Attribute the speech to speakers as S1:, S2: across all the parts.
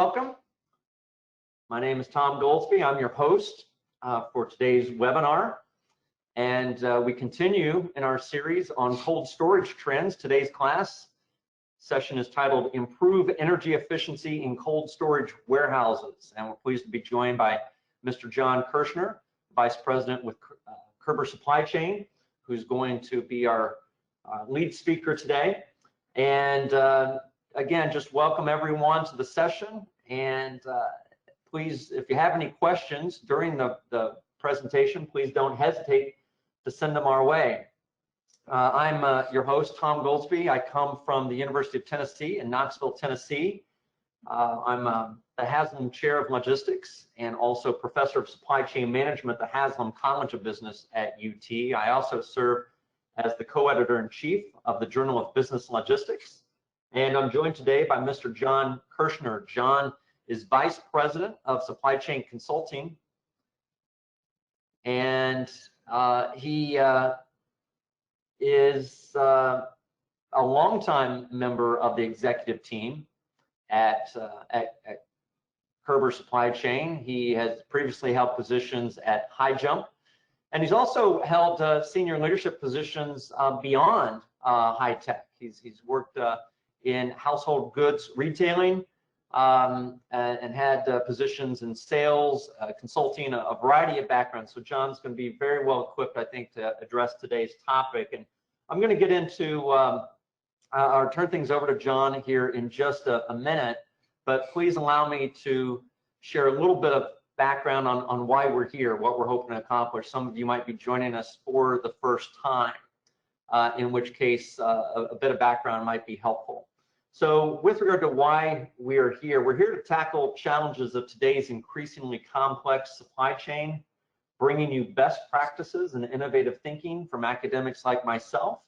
S1: welcome. My name is Tom Goldsby. I'm your host for today's webinar. And we continue in our series on cold storage trends. Today's class session is titled Improve Energy Efficiency in Cold Storage Warehouses. And we're pleased to be joined by Mr. John Kirshner, Vice President with Kerber Supply Chain, who's going to be our lead speaker today. And again, just welcome everyone to the session. And please, if you have any questions during the presentation, please don't hesitate to send them our way. I'm your host, Tom Goldsby. I come from the University of Tennessee in Knoxville, Tennessee. I'm the Haslam Chair of Logistics and also Professor of Supply Chain Management at the Haslam College of Business at UT. I also serve as the co-editor-in-chief of the Journal of Business Logistics. And I'm joined today by Mr. John Kirshner. John is Vice President of Supply Chain Consulting. And he is a longtime member of the executive team at Kerber Supply Chain. He has previously held positions at High Jump, and he's also held senior leadership positions beyond high tech. He's worked in household goods retailing and had positions in sales, consulting, a variety of backgrounds. So John's going to be very well equipped, I think, to address today's topic. And I'm going to get into, I'll turn things over to John here in just a minute, but please allow me to share a little bit of background on why we're here, what we're hoping to accomplish. Some of you might be joining us for the first time, in which case a bit of background might be helpful. So with regard to why we're here to tackle challenges of today's increasingly complex supply chain, bringing you best practices and innovative thinking from academics like myself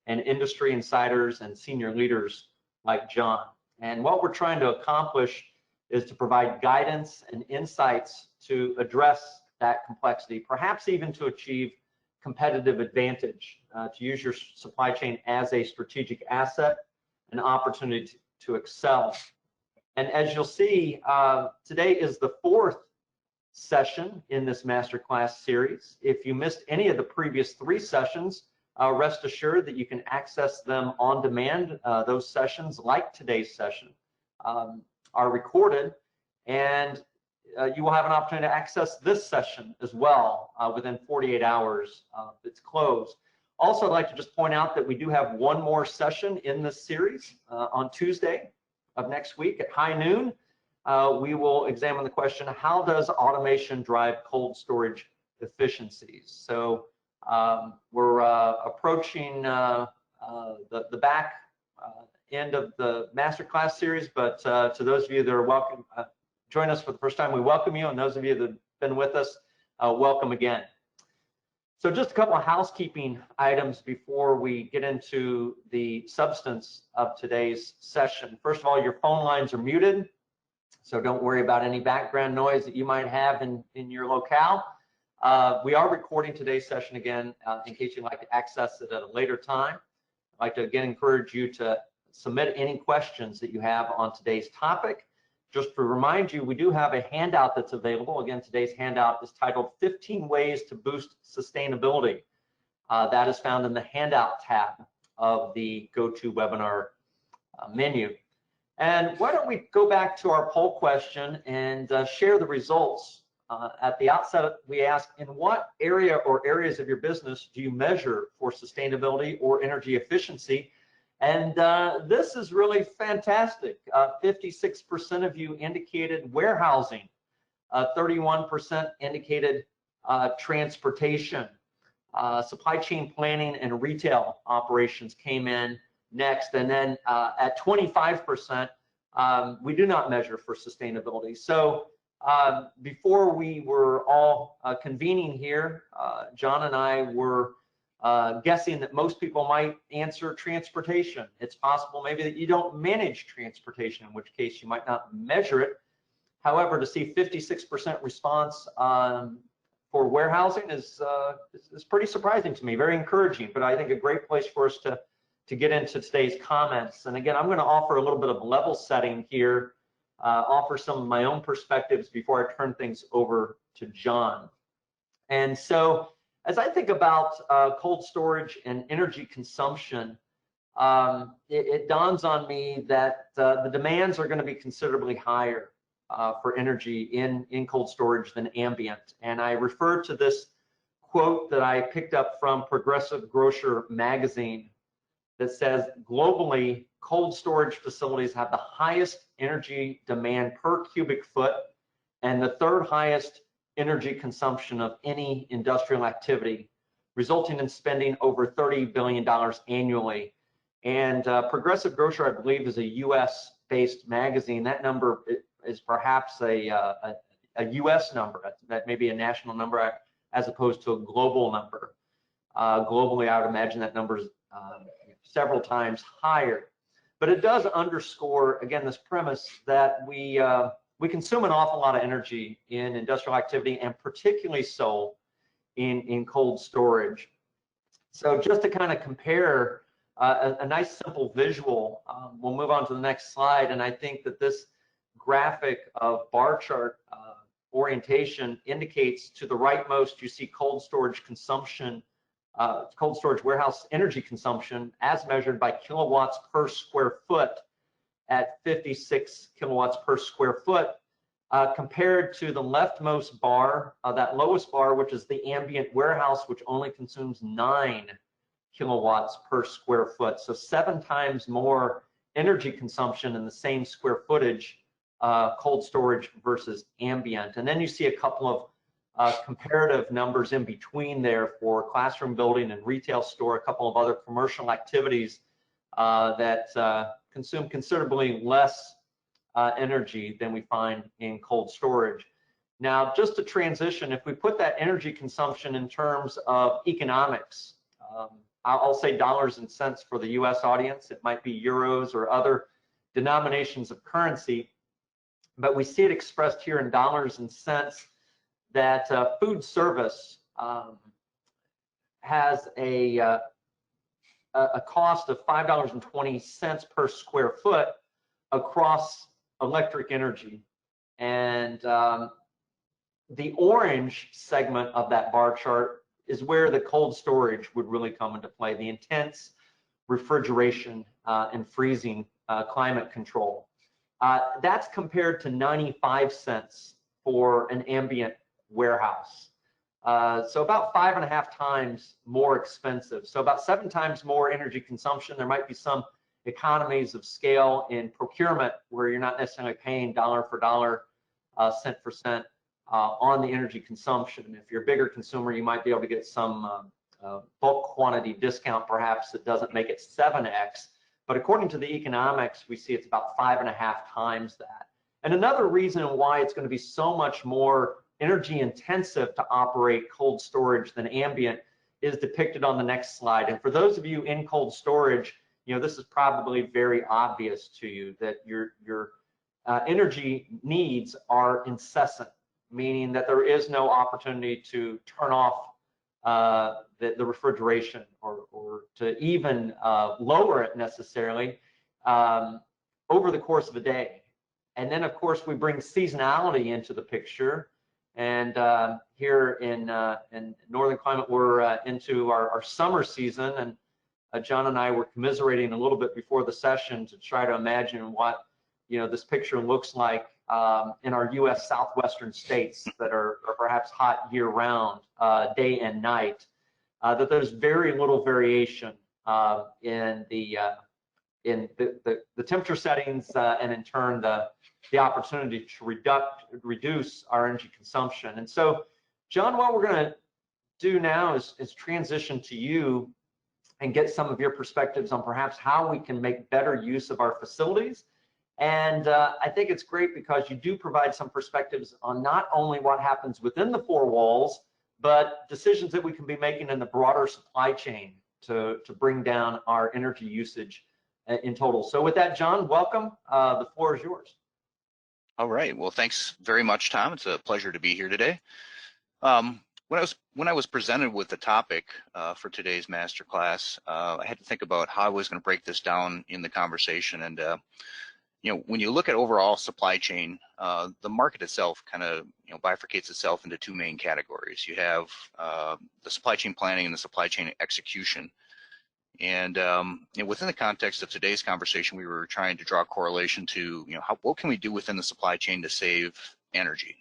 S1: and industry insiders and senior leaders like John. And what we're trying to accomplish is to provide guidance and insights to address that complexity, perhaps even to achieve competitive advantage, to use your supply chain as a strategic asset, an opportunity to excel. And as you'll see, today is the fourth session in this masterclass series. If you missed any of the previous three sessions, rest assured that you can access them on demand. Those sessions, like today's session, are recorded, and you will have an opportunity to access this session as well within 48 hours of its close. Also, I'd like to just point out that we do have one more session in this series on Tuesday of next week at high noon. We will examine the question, how does automation drive cold storage efficiencies? So we're approaching the back end of the masterclass series, but to those of you that are welcome, join us for the first time, we welcome you, and those of you that have been with us, welcome again. So just a couple of housekeeping items before we get into the substance of today's session. First of all, your phone lines are muted, so don't worry about any background noise that you might have in your locale. We are recording today's session again in case you'd like to access it at a later time. I'd like to again encourage you to submit any questions that you have on today's topic. Just to remind you, we do have a handout that's available. Again, today's handout is titled 15 Ways to Boost Sustainability. That is found in the handout tab of the GoToWebinar menu. And why don't we go back to our poll question and share the results. At the outset, we asked, in what area or areas of your business do you measure for sustainability or energy efficiency? And this is really fantastic. 56% of you indicated warehousing, 31% indicated transportation, supply chain planning and retail operations came in next, and then at 25%, we do not measure for sustainability. So before we were all convening here, John and I were guessing that most people might answer transportation. It's possible maybe that you don't manage transportation, in which case you might not measure it. However, to see 56% response for warehousing is pretty surprising to me, very encouraging, but I think a great place for us to get into today's comments. And again, I'm going to offer a little bit of level setting here offer some of my own perspectives before I turn things over to John. And so as I think about cold storage and energy consumption, it dawns on me that the demands are going to be considerably higher for energy in cold storage than ambient. And I refer to this quote that I picked up from Progressive Grocer magazine that says, globally, cold storage facilities have the highest energy demand per cubic foot and the third highest energy consumption of any industrial activity, resulting in spending over $30 billion annually. And Progressive Grocer, I believe, is a US-based magazine. That number is perhaps a US number. That may be a national number as opposed to a global number. Globally, I would imagine that number is several times higher. But it does underscore, again, this premise that we consume an awful lot of energy in industrial activity, and particularly so in cold storage. So just to kind of compare a nice simple visual, we'll move on to the next slide. And I think that this graphic of bar chart orientation indicates to the rightmost, you see cold storage consumption, cold storage warehouse energy consumption as measured by kilowatts per square foot at 56 kilowatts per square foot, compared to the leftmost bar, that lowest bar, which is the ambient warehouse, which only consumes 9 kilowatts per square foot. So 7 times more energy consumption in the same square footage, cold storage versus ambient. And then you see a couple of comparative numbers in between there for classroom building and retail store, a couple of other commercial activities that consume considerably less energy than we find in cold storage. Now, just to transition, if we put that energy consumption in terms of economics, I'll say dollars and cents for the US audience. It might be euros or other denominations of currency, but we see it expressed here in dollars and cents that food service has a cost of $5.20 per square foot across electric energy. And the orange segment of that bar chart is where the cold storage would really come into play, the intense refrigeration and freezing climate control. That's compared to 95 cents for an ambient warehouse. So about 5.5 times more expensive. So about 7 times more energy consumption. There might be some economies of scale in procurement where you're not necessarily paying dollar for dollar, cent for cent on the energy consumption. If you're a bigger consumer, you might be able to get some bulk quantity discount, perhaps that doesn't make it 7x. But according to the economics, we see it's about 5.5 times that. And another reason why it's going to be so much more energy intensive to operate cold storage than ambient is depicted on the next slide. And for those of you in cold storage, you know, this is probably very obvious to you that your energy needs are incessant, meaning that there is no opportunity to turn off the refrigeration or to even lower it necessarily over the course of a day. And then, of course, we bring seasonality into the picture. And here in northern climate, we're into our summer season. And John and I were commiserating a little bit before the session to try to imagine what, you know, this picture looks like in our U.S. southwestern states that are perhaps hot year-round, day and night. That there's very little variation in the temperature settings and in turn the opportunity to reduce our energy consumption. And so, John, what we're going to do now is transition to you and get some of your perspectives on perhaps how we can make better use of our facilities. And I think it's great because you do provide some perspectives on not only what happens within the 4 walls, but decisions that we can be making in the broader supply chain to bring down our energy usage in total. So with that, John, welcome. The floor is yours.
S2: All right. Well, thanks very much, Tom. It's a pleasure to be here today. When I was presented with the topic for today's masterclass, I had to think about how I was going to break this down in the conversation. And when you look at overall supply chain, the market itself kind of bifurcates itself into two main categories. You have the supply chain planning and the supply chain execution. And within the context of today's conversation, we were trying to draw a correlation to what can we do within the supply chain to save energy.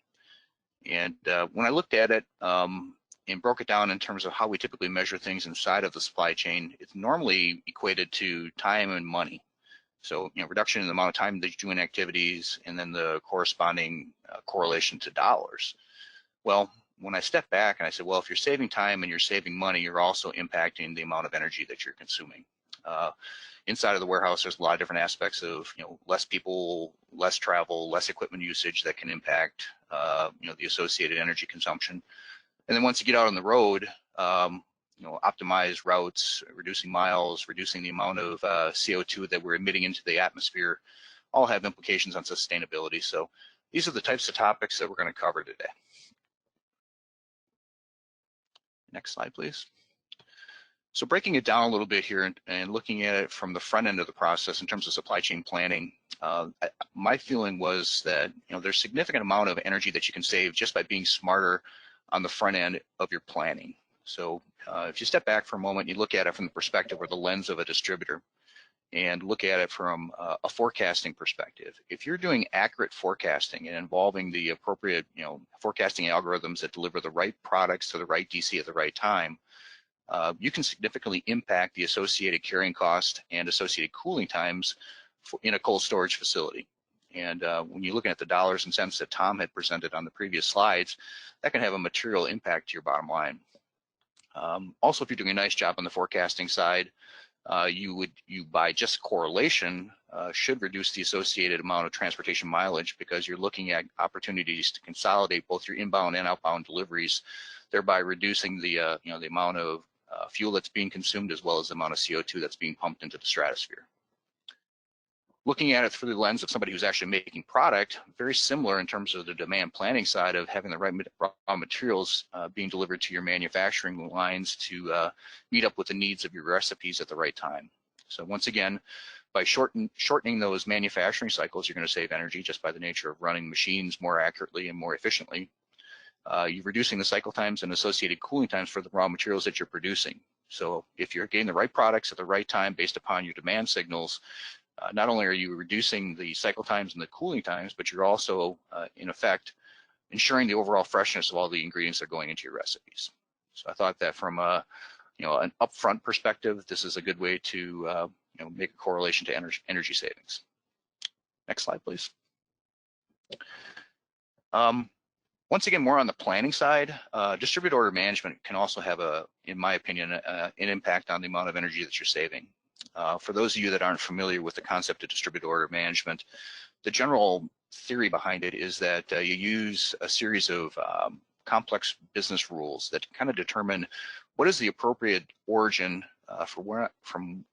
S2: And when I looked at it and broke it down in terms of how we typically measure things inside of the supply chain, it's normally equated to time and money. So, reduction in the amount of time that you're doing activities, and then the corresponding correlation to dollars. Well, when I stepped back and I said, well, if you're saving time and you're saving money, you're also impacting the amount of energy that you're consuming. Inside of the warehouse, there's a lot of different aspects of, less people, less travel, less equipment usage that can impact, the associated energy consumption. And then once you get out on the road, optimize routes, reducing miles, reducing the amount of CO2 that we're emitting into the atmosphere, all have implications on sustainability. So these are the types of topics that we're going to cover today. Next slide, please. So breaking it down a little bit here and looking at it from the front end of the process in terms of supply chain planning, my feeling was that there's a significant amount of energy that you can save just by being smarter on the front end of your planning. So if you step back for a moment, you look at it from the perspective or the lens of a distributor and look at it from a forecasting perspective. If you're doing accurate forecasting and involving the appropriate, forecasting algorithms that deliver the right products to the right DC at the right time, you can significantly impact the associated carrying cost and associated cooling times in a cold storage facility. And when you're looking at the dollars and cents that Tom had presented on the previous slides, that can have a material impact to your bottom line. Also, if you're doing a nice job on the forecasting side, you by just correlation should reduce the associated amount of transportation mileage, because you're looking at opportunities to consolidate both your inbound and outbound deliveries, thereby reducing the the amount of fuel that's being consumed, as well as the amount of CO2 that's being pumped into the stratosphere. Looking at it through the lens of somebody who's actually making product, very similar in terms of the demand planning side of having the right raw materials being delivered to your manufacturing lines to meet up with the needs of your recipes at the right time. So once again, by shortening those manufacturing cycles, you're going to save energy just by the nature of running machines more accurately and more efficiently. You're reducing the cycle times and associated cooling times for the raw materials that you're producing. So if you're getting the right products at the right time based upon your demand signals, not only are you reducing the cycle times and the cooling times, but you're also, in effect, ensuring the overall freshness of all the ingredients that are going into your recipes. So I thought that from a, an upfront perspective, this is a good way to, make a correlation to energy savings. Next slide, please. Once again, more on the planning side, distributed order management can also have in my opinion, an impact on the amount of energy that you're saving. For those of you that aren't familiar with the concept of distributed order management, the general theory behind it is that you use a series of complex business rules that kind of determine what is the appropriate origin from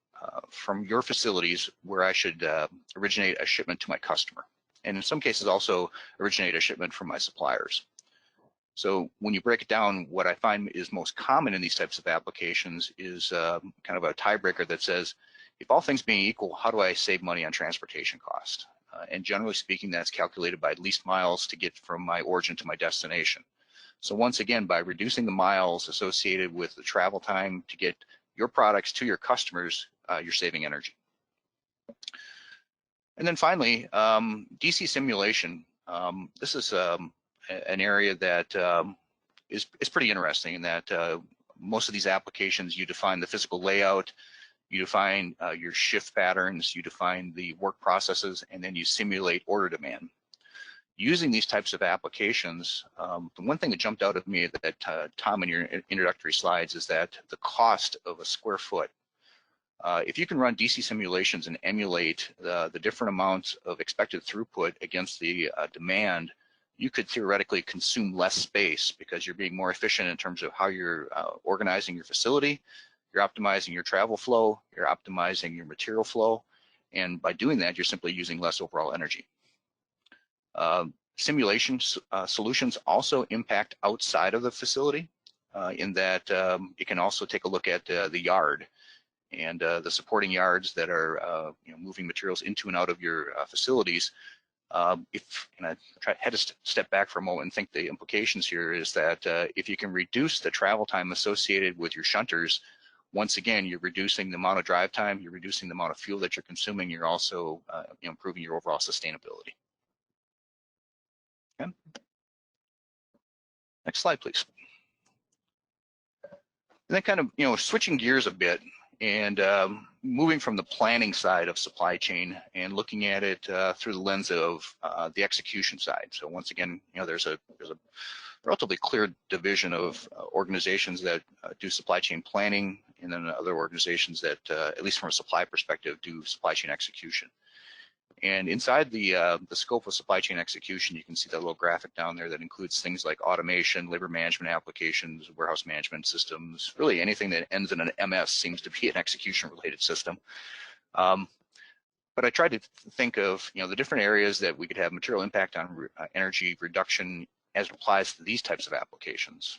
S2: your facilities where I should originate a shipment to my customer, and in some cases also originate a shipment from my suppliers. So when you break it down, what I find is most common in these types of applications is kind of a tiebreaker that says, if all things being equal, how do I save money on transportation cost? And generally speaking, that's calculated by least miles to get from my origin to my destination. So once again, by reducing the miles associated with the travel time to get your products to your customers, you're saving energy. And then finally, DC simulation. This is an area that is pretty interesting in that most of these applications, you define the physical layout, you define your shift patterns, you define the work processes, and then you simulate order demand. Using these types of applications, the one thing that jumped out at me that Tom, in your introductory slides, is that the cost of a square foot. If you can run DC simulations and emulate the different amounts of expected throughput against the demand, you could theoretically consume less space because you're being more efficient in terms of how you're organizing your facility, you're optimizing your travel flow, you're optimizing your material flow, and by doing that, you're simply using less overall energy. Simulation solutions also impact outside of the facility in that you can also take a look at the yard and the supporting yards that are moving materials into and out of your facilities. And I had to step back for a moment and think the implications here is that if you can reduce the travel time associated with your shunters, once again, you're reducing the amount of drive time, you're reducing the amount of fuel that you're consuming, you're also improving your overall sustainability. Okay. Next slide, please. And then kind of, switching gears a bit and moving from the planning side of supply chain and looking at it through the lens of the execution side. So once again, there's a relatively clear division of organizations that do supply chain planning, and then other organizations that, at least from a supply perspective, do supply chain execution. And inside the scope of supply chain execution, you can see that little graphic down there that includes things like automation, labor management applications, warehouse management systems, really anything that ends in an MS seems to be an execution-related system. But I tried to think of the different areas that we could have material impact on energy reduction as it applies to these types of applications.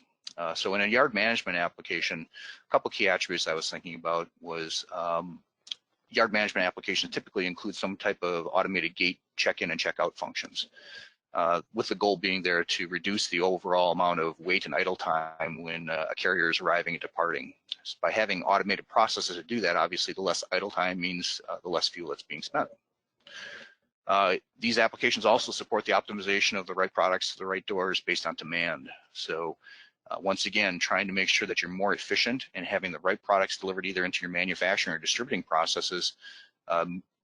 S2: So in a yard management application, a couple key attributes I was thinking about was yard management applications typically include some type of automated gate check-in and check-out functions, with the goal being there to reduce the overall amount of wait and idle time when a carrier is arriving and departing. So by having automated processes to do that, obviously the less idle time means the less fuel that's being spent. These applications also support the optimization of the right products to the right doors based on demand. So once again, trying to make sure that you're more efficient and having the right products delivered either into your manufacturing or distributing processes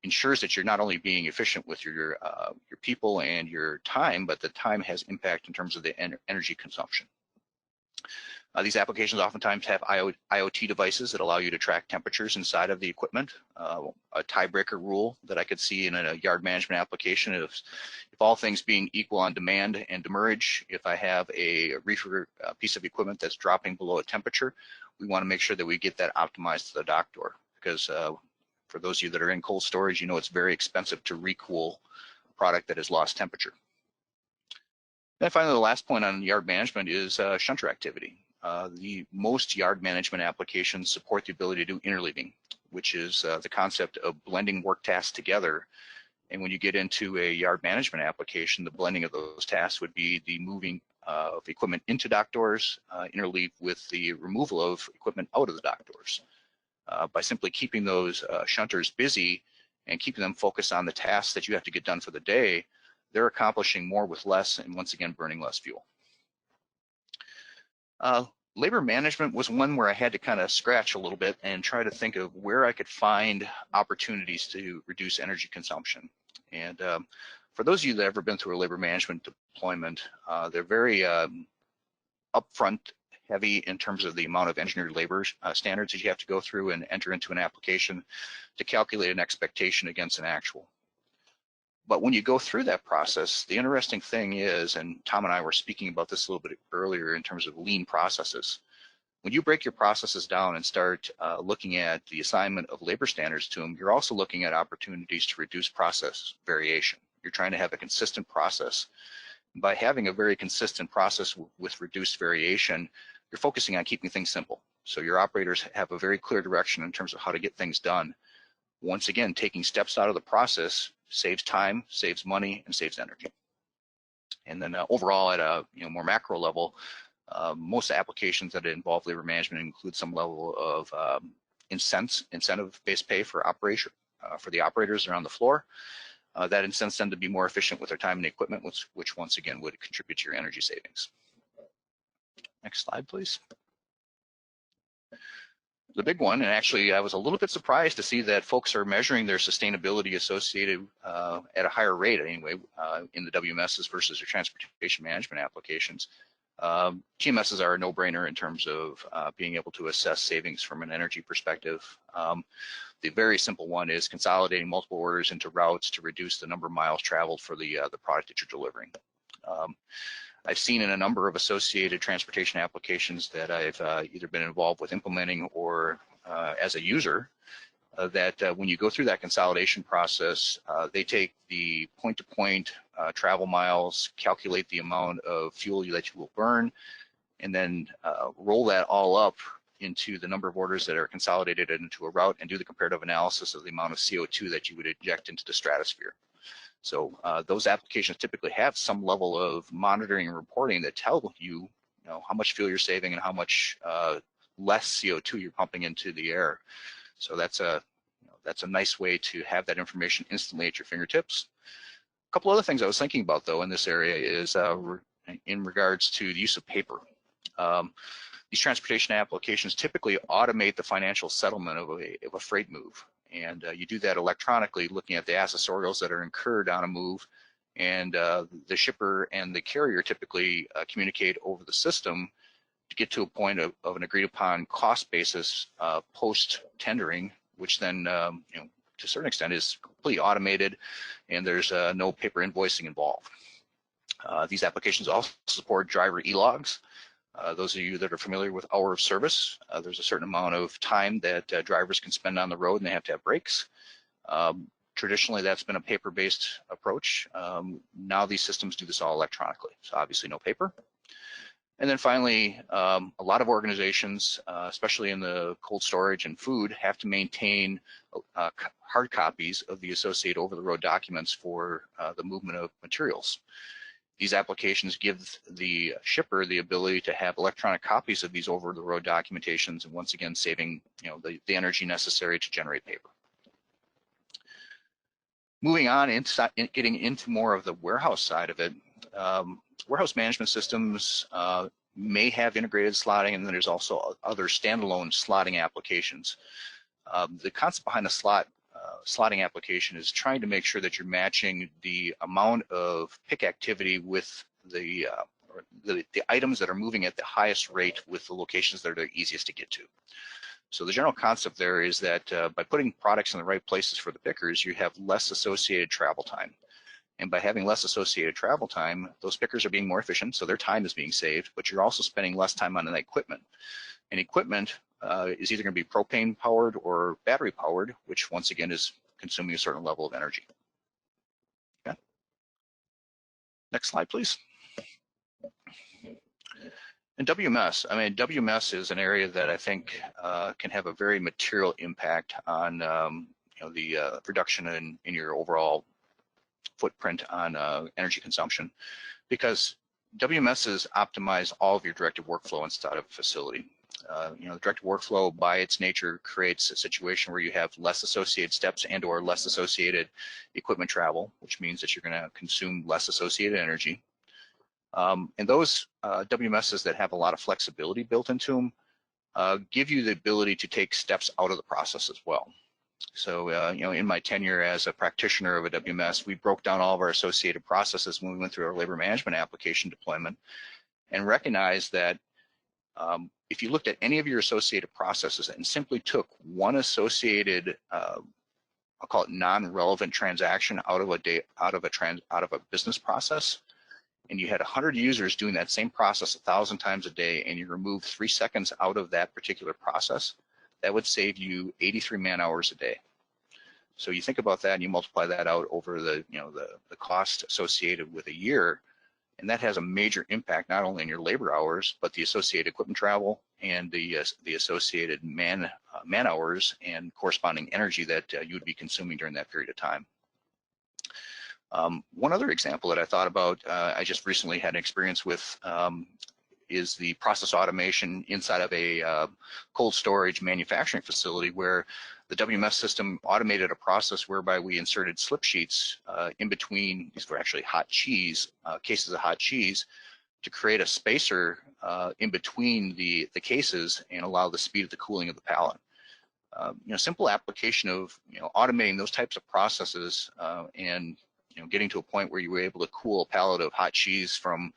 S2: ensures that you're not only being efficient with your people and your time, but the time has impact in terms of the energy consumption. These applications oftentimes have IoT devices that allow you to track temperatures inside of the equipment. A tiebreaker rule that I could see in a yard management application is if all things being equal on demand and demurrage, if I have a reefer piece of equipment that's dropping below a temperature, we want to make sure that we get that optimized to the dock door, because for those of you that are in cold storage, it's very expensive to recool a product that has lost temperature. And finally, the last point on yard management is shunter activity. The most yard management applications support the ability to do interleaving, which is the concept of blending work tasks together. And when you get into a yard management application, the blending of those tasks would be the moving of equipment into dock doors, interleave with the removal of equipment out of the dock doors. By simply keeping those shunters busy and keeping them focused on the tasks that you have to get done for the day, they're accomplishing more with less and once again burning less fuel. Labor management was one where I had to kind of scratch a little bit and try to think of where I could find opportunities to reduce energy consumption. And for those of you that have ever been through a labor management deployment, they're very upfront heavy in terms of the amount of engineered labor standards that you have to go through and enter into an application to calculate an expectation against an actual. But when you go through that process, the interesting thing is, and Tom and I were speaking about this a little bit earlier in terms of lean processes, when you break your processes down and start looking at the assignment of labor standards to them, you're also looking at opportunities to reduce process variation. You're trying to have a consistent process. By having a very consistent process with reduced variation, you're focusing on keeping things simple. So your operators have a very clear direction in terms of how to get things done. Once again, taking steps out of the process saves time, saves money, and saves energy. And then overall, at a more macro level, most applications that involve labor management include some level of incentive-based pay for operation for the operators that are on the floor. That incents them to be more efficient with their time and equipment, which once again would contribute to your energy savings. Next slide, please. The big one, and actually I was a little bit surprised to see that folks are measuring their sustainability associated at a higher rate anyway in the WMSs versus their transportation management applications. TMSs are a no-brainer in terms of being able to assess savings from an energy perspective. The very simple one is consolidating multiple orders into routes to reduce the number of miles traveled for the product that you're delivering. I've seen in a number of associated transportation applications that I've either been involved with implementing or as a user that when you go through that consolidation process, they take the point-to-point travel miles, calculate the amount of fuel that you will burn, and then roll that all up into the number of orders that are consolidated into a route and do the comparative analysis of the amount of CO2 that you would inject into the stratosphere. So those applications typically have some level of monitoring and reporting that tell you, how much fuel you're saving and how much less CO2 you're pumping into the air. So that's a nice way to have that information instantly at your fingertips. A couple other things I was thinking about though in this area is in regards to the use of paper. These transportation applications typically automate the financial settlement of a freight move. And you do that electronically, looking at the accessorials that are incurred on a move. And the shipper and the carrier typically communicate over the system to get to a point of an agreed upon cost basis post-tendering, which then, to a certain extent is completely automated, and there's no paper invoicing involved. These applications also support driver e-logs. Those of you that are familiar with hour of service, there's a certain amount of time that drivers can spend on the road and they have to have breaks. Traditionally, that's been a paper-based approach. Now these systems do this all electronically, so obviously no paper. And then finally, a lot of organizations, especially in the cold storage and food, have to maintain hard copies of the associated over-the-road documents for the movement of materials. These applications give the shipper the ability to have electronic copies of these over-the-road documentations, and once again saving the energy necessary to generate paper. Moving on, getting into more of the warehouse side of it, warehouse management systems may have integrated slotting, and then there's also other standalone slotting applications. The concept behind the slotting application is trying to make sure that you're matching the amount of pick activity with the items that are moving at the highest rate with the locations that are the easiest to get to. So the general concept there is that by putting products in the right places for the pickers, you have less associated travel time. And by having less associated travel time, those pickers are being more efficient, so their time is being saved, but you're also spending less time on the equipment. And equipment is either going to be propane powered or battery powered, which once again is consuming a certain level of energy. Okay. Next slide, please. And WMS, WMS is an area that I think can have a very material impact on the reduction in your overall footprint on energy consumption, because WMSs optimize all of your directed workflow inside of a facility. The directed workflow by its nature creates a situation where you have less associated steps and or less associated equipment travel, which means that you're going to consume less associated energy. And those WMSs that have a lot of flexibility built into them give you the ability to take steps out of the process as well. So, in my tenure as a practitioner of a WMS, we broke down all of our associated processes when we went through our labor management application deployment and recognized that if you looked at any of your associated processes and simply took one associated, I'll call it non-relevant transaction out of a business process, and you had 100 users doing that same process 1,000 times a day, and you remove 3 seconds out of that particular process, that would save you 83 man-hours a day. So you think about that and you multiply that out over the cost associated with a year, and that has a major impact not only on your labor hours, but the associated equipment travel and the associated man-hours and corresponding energy that you would be consuming during that period of time. One other example that I thought about, I just recently had an experience with, is the process automation inside of a cold storage manufacturing facility, where the WMS system automated a process whereby we inserted slip sheets in between, these were actually hot cheese, cases of hot cheese, to create a spacer in between the cases and allow the speed of the cooling of the pallet. Simple application of automating those types of processes and getting to a point where you were able to cool a pallet of hot cheese from,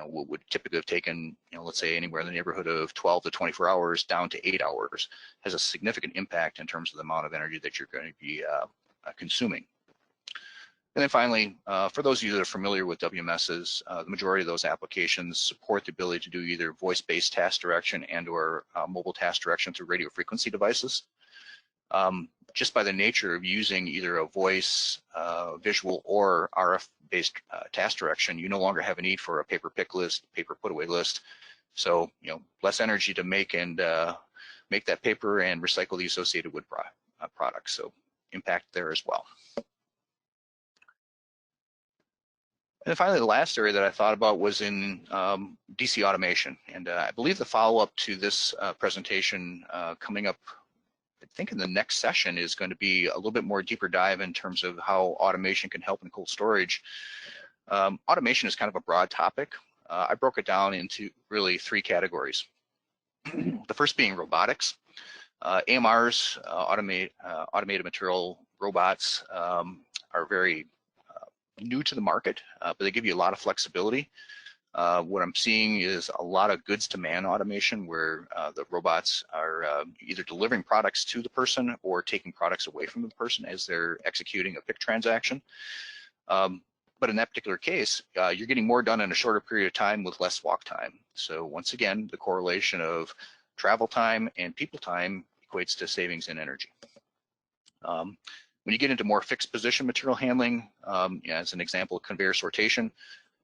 S2: what would typically have taken, let's say anywhere in the neighborhood of 12 to 24 hours down to 8 hours, has a significant impact in terms of the amount of energy that you're going to be consuming. And then finally, for those of you that are familiar with WMSs, the majority of those applications support the ability to do either voice-based task direction and or mobile task direction through radio frequency devices. Just by the nature of using either a voice, visual, or RF-based task direction, you no longer have a need for a paper pick list, paper put away list. So, less energy to make and make that paper and recycle the associated wood products. So impact there as well. And then finally, the last area that I thought about was in DC automation. And I believe the follow-up to this presentation coming up, I think in the next session, is going to be a little bit more deeper dive in terms of how automation can help in cold storage. Automation is kind of a broad topic. I broke it down into really 3 categories. The first being robotics. AMRs, automated material robots, are very new to the market, but they give you a lot of flexibility. What I'm seeing is a lot of goods to man automation where the robots are either delivering products to the person or taking products away from the person as they're executing a pick transaction. But in that particular case, you're getting more done in a shorter period of time with less walk time. So once again, the correlation of travel time and people time equates to savings in energy. When you get into more fixed position material handling, as an example, conveyor sortation,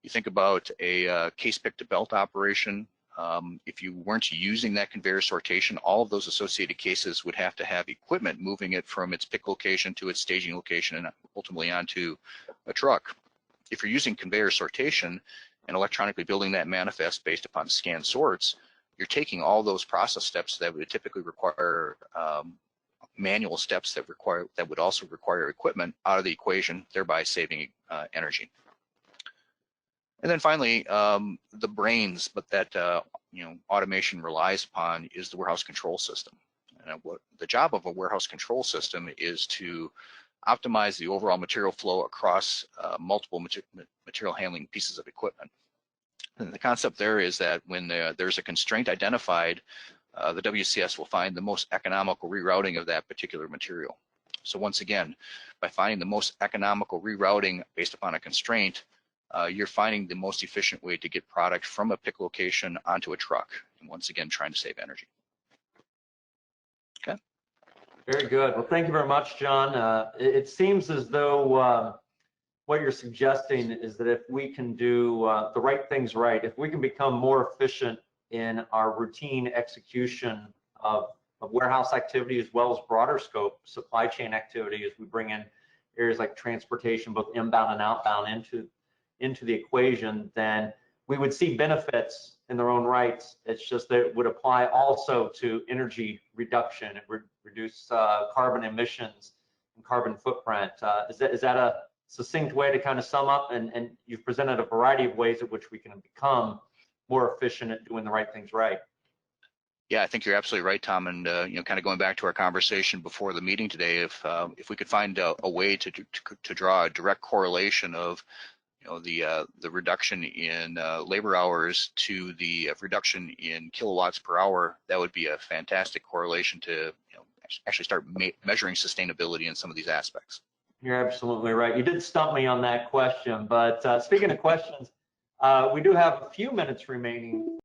S2: you think about a case pick to belt operation. If you weren't using that conveyor sortation, all of those associated cases would have to have equipment moving it from its pick location to its staging location and ultimately onto a truck. If you're using conveyor sortation and electronically building that manifest based upon scanned sorts, you're taking all those process steps that would typically require manual steps that would also require equipment out of the equation, thereby saving energy. And then finally, the brains, but that automation relies upon is the warehouse control system. And what the job of a warehouse control system is to optimize the overall material flow across multiple material handling pieces of equipment. And the concept there is that when there's a constraint identified, the WCS will find the most economical rerouting of that particular material. So once again, by finding the most economical rerouting based upon a constraint, you're finding the most efficient way to get product from a pick location onto a truck, and once again, trying to save energy. Okay.
S1: Very good. Well, thank you very much, John. It seems as though what you're suggesting is that if we can do the right things right, if we can become more efficient in our routine execution of warehouse activity as well as broader scope supply chain activity, as we bring in areas like transportation, both inbound and outbound, into the equation, then we would see benefits in their own rights. It's just that it would apply also to energy reduction. It would reduce carbon emissions and carbon footprint. Is that a succinct way to kind of sum up? And you've presented a variety of ways in which we can become more efficient at doing the right things right.
S2: Yeah, I think you're absolutely right, Tom. And kind of going back to our conversation before the meeting today, if we could find a way to draw a direct correlation of the reduction in labor hours to the reduction in kilowatts per hour, that would be a fantastic correlation to actually start measuring sustainability in some of these aspects.
S1: You're absolutely right. You did stump me on that question, but speaking of questions, we do have a few minutes remaining.